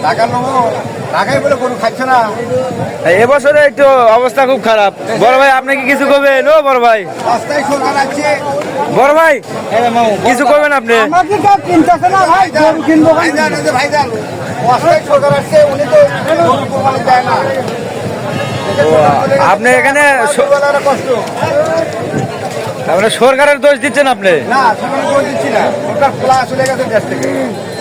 টাকা নেবো, টাকাই বলে গরু খাচ্ছে না। এবছরে একটু অবস্থা খুব খারাপ। বড় ভাই আপনি কি কিছু করবেন? ও বড় ভাই, রাস্তায় সরকার আছে, বড় ভাই কিছু করবেন আপনি? ভাইজান এই যে ভাইজান, রাস্তায় সরকার আসছে, উনি তো গরু কোরবানি দেয় না। আপনি এখানে গরুওয়ালারা কষ্ট। আপনি সরকারের দোষ দিচ্ছেন আপনি? না, সরকার করে দিচ্ছি না, সরকার খোলা চলে গেছে দেশ থেকে।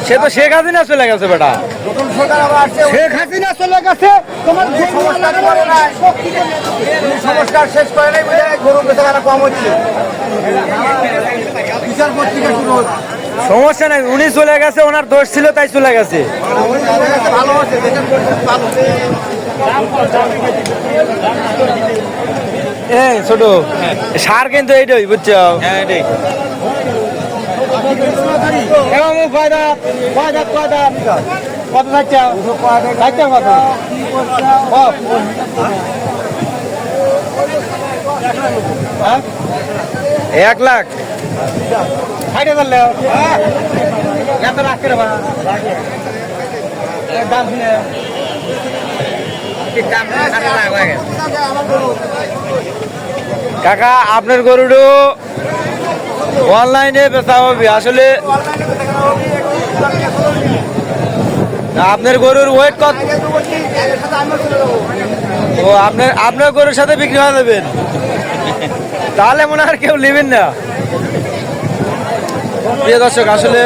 সে তো শেখ হাসিনা চলে গেছে বেটা। নতুন সরকার আবার আসছে, শেখ হাসিনা চলে গেছে, তোমার উনি সংস্কার করে নাই, উনি সংস্কার শেষ করে নাই বলে গরু বেচারা কম হচ্ছে। বিশাল পত্রিকা শুরু হচ্ছে। সমস্যা নাই, উনি চলে গেছে, ওনার দোষ ছিল তাই চলে গেছে। উনি চলে গেছে, ভালো হচ্ছে, দেশের পরিস্থিতি ভালো। এই ছোট সার কিন্তু এইটাই বুঝছো? কত থাকছে? থাকছে কত? 1 লাখ। খাইতে পারলে এত রাখতে রে বা দাম শুনে কাকা আপনার গরুটা অনলাইনে বেচা হবে আসলে? আপনার গরুর ওয়েট কত? ও আপনার গরুর সাথে বিক্রি হয়ে যাবেন? তাহলে মনে হয় কেউ নেবেন না। প্রিয় দর্শক, আসলে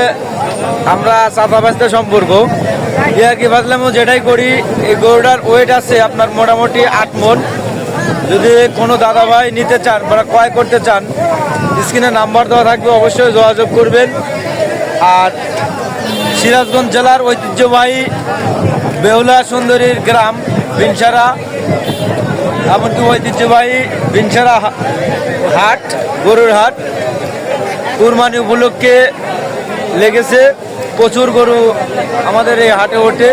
আমরা চাঁদাবাজতে সম্পর্ক আর কি ভাবলাম, যেটাই করি এই গরুটার ওয়েট আছে আপনার মোটামুটি 8 মণ। যদি কোনো দাদা ভাই নিতে চান বা ক্রয় করতে চান, স্ক্রিনে নাম্বার দেওয়া থাকবে, অবশ্যই যোগাযোগ করবেন। আর সিরাজগঞ্জ জেলার ঐতিহ্যবাহী বেহুলা সুন্দরীর গ্রাম বিনসারা, এমনকি ঐতিহ্যবাহী বিনসারা হাট, গরুর হাট কুরবানি উপলক্ষে লেগেছে। প্রচুর গরু আমাদের এই হাটে ওঠে,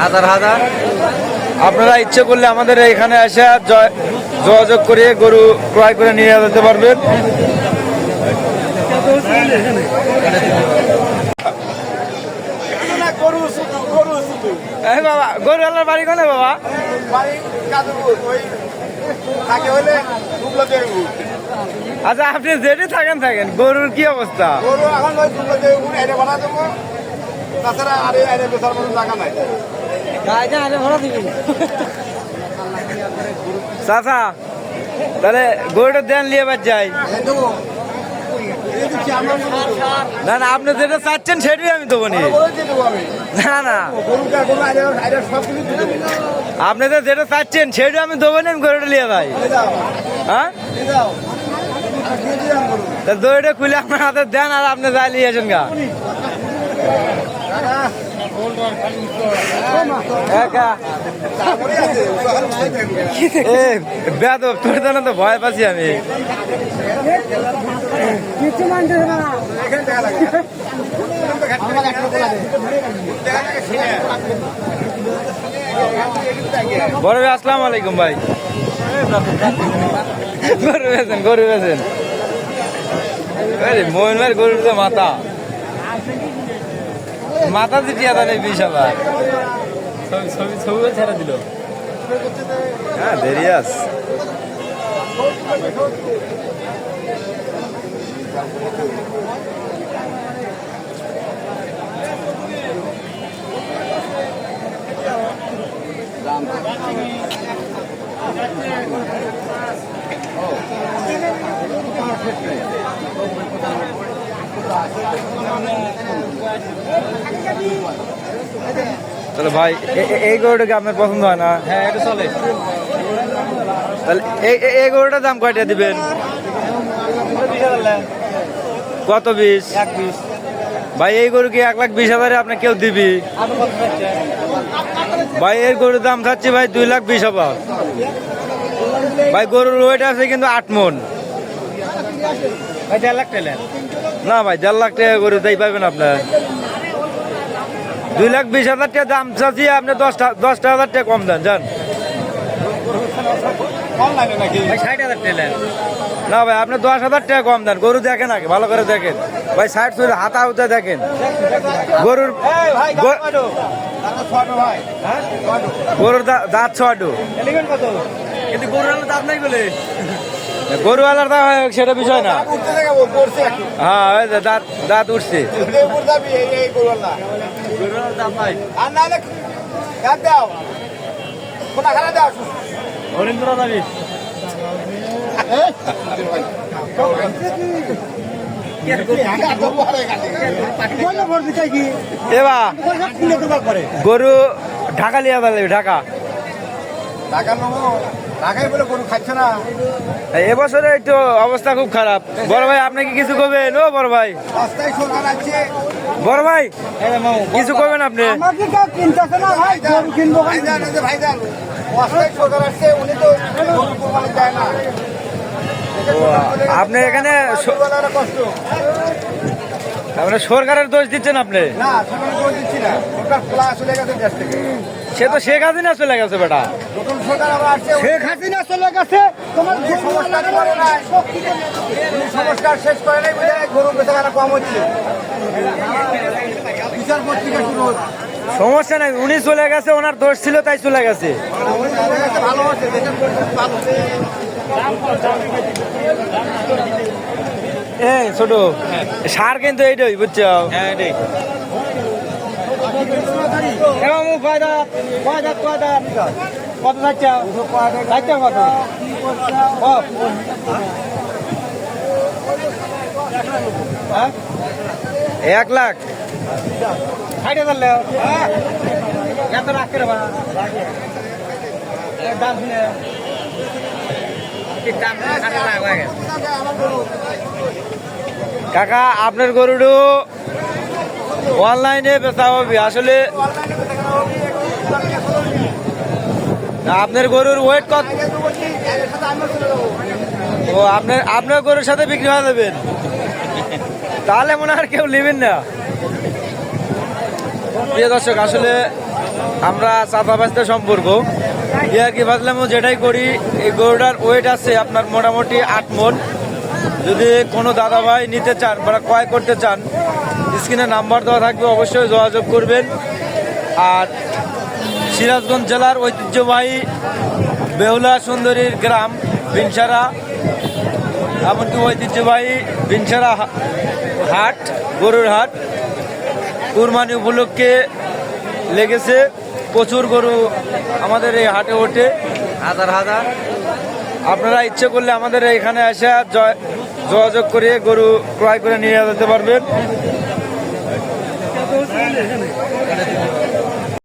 হাজার হাজার। আপনারা ইচ্ছে করলে আমাদের এখানে এসে যোগাযোগ করে গরু ক্রয় করে নিয়ে যেতে পারবেন। বাবা, গরু আল্লাহর বাড়ি কোনে বাবা? আচ্ছা, আপনি যেটি থাকেন থাকেন, গরুর কি অবস্থা? গরু এখন তাছাড়া আরে বেচার মতো জায়গা নাই। চাচা তাহলে গরুটা দেন নিয়ে বাদ যাই। না না, আপনি যেটা চাচ্ছেন সেটাই আমি দেবো নি। না না, আপনি তো যেটা চাচ্ছেন সেটা আমি দেবো না, আমি গরুটা নিয়ে যাই। হ্যাঁ, দইটা খুলে আপনার হাতে দেন আর আপনি যাই নিয়ে আসেন গা। বেদব, তোর জন্য তো ভয় পাচ্ছি আমি। বড় ভাই আসসালামু আলাইকুম ভাই। গরু বেছেন, গরু বেছেন। মোহন ভাই গরুর তো মাথা মাথা দিতে নেই 20,000। ছবি ছেড়ে দিল। হ্যাঁ, দেরি আছে। তাহলে ভাই এই গরুটা কি আপনার পছন্দ হয় না? হ্যাঁ, এটা চলে। তাহলে এই গরুটার দাম কয়টা দিবেন? কত? 20? ভাই এই গরু কি 1,20,000 আপনি কেউ দিবি? ভাই এর গরুর দাম চাচ্ছি ভাই 2,20,000। ভাই গরুর ওয়েট আছে কিন্তু 8 মণ। ভাই 1.5 লাখ টাকা না ভাই, 1.5 লাখ টাকা গরু তাই পাবেন আপনার। 2,20,000 টাকা দাম চাচ্ছি, আপনি 10,000 টাকা কম দেন যান। ভাই 60,000 টেলেন। না ভাই আপনি 10,000 টাকা কম দেন, গরু দেখেন আগে ভালো করে দেখেন ভাই, 60 চুরি হাতা হুতে দেখেন গরুর গরুর দাঁত ছটো, এলিগেন কত? কিন্তু গরুর দাঁত নাই বলে গরুওয়ালার দাম হয় সেটা বিষয় না। হ্যাঁ ওই যে দাঁত দাঁত উঠছে। গরুর দাম নাই। হরিন্দ্র দাবি। এবার গরু ঢাকা লিয়া পারলে ঢাকা ঢাকায় বলে গরু খাচ্ছে না। এবছরে একটু অবস্থা খুব খারাপ। বড় ভাই আপনি কি কিছু করবেন? ও বড় ভাই, রাস্তায় সরকার আছে, বড় ভাই কিছু করবেন আপনি? আমাকে কেউ কিনতেছে না ভাই, গরু কিনবো ভাইজান, ভাইজান রাস্তায় সরকার আসছে, উনি তো গরু কোরবানি দেয় না। আপনি এখানে গরুওয়ালারা কষ্ট আপনি সরকারের দোষ দিচ্ছেন আপনি। না, সরকার দোষ দিচ্ছি না, সরকার খোলা চলে গেছে দেশ থেকে। সে তো শেখ হাসিনা চলে গেছে বেটা। নতুন সরকার আবার আসছে, শেখ হাসিনা চলে গেছে, তোমার উনি সংস্কার করে নাই, উনি সংস্কার শেষ করে নাই বলে গরু বেচাকেনা কম হচ্ছে। বিচার পত্রিকা শুরু হচ্ছে, সমস্যা নাই, উনি চলে গেছে, ওনার দোষ ছিল তাই চলে গেছে। উনি চলে গেছে, ভালো হচ্ছে, দেশের পরিস্থিতি ভালো হচ্ছে। এই ছোট সার কিন্তু এইটাই বুঝছো। হ্যাঁ এটাই। মামু কয়দা কত যাচ্ছে? যাচ্ছে কত? হ্যাঁ 1 লাখ। 60,000 লেও। এত রাখতে রে বা দাম শুনে দাম 60,000 হয়ে গেছে। কাকা আপনার গরুটা অনলাইনে বেচা হবে আসলে। আপনার গরুর ওয়েট কত? ও আপনার গরুর সাথে বিক্রি হয়ে যাবেন, তাহলে মনে হয় কেউ নেবেন না। প্রিয় দর্শক, আসলে আমরা চাঁদাবাজদের সম্পর্ক আর কি ভাবলাম যেটাই করি, এই গরুটার ওয়েট আছে আপনার মোটামুটি 8 মণ। যদি কোনো দাদা ভাই নিতে চান বা ক্রয় করতে চান, স্ক্রিনে নাম্বার দেওয়া থাকবে, অবশ্যই যোগাযোগ করবেন। আর সিরাজগঞ্জ জেলার ঐতিহ্যবাহী বেহুলা সুন্দরীর গ্রাম বিনসারা, এমনকি ঐতিহ্যবাহী বিনসারা হাট, গরুর হাট কুরবানি উপলক্ষে লেগেছে। প্রচুর গরু আমাদের এই হাটে ওঠে, হাজার হাজার। আপনারা ইচ্ছে করলে আমাদের এখানে এসে যোগাযোগ করে গরু ক্রয় করে নিয়ে যেতে পারবেন।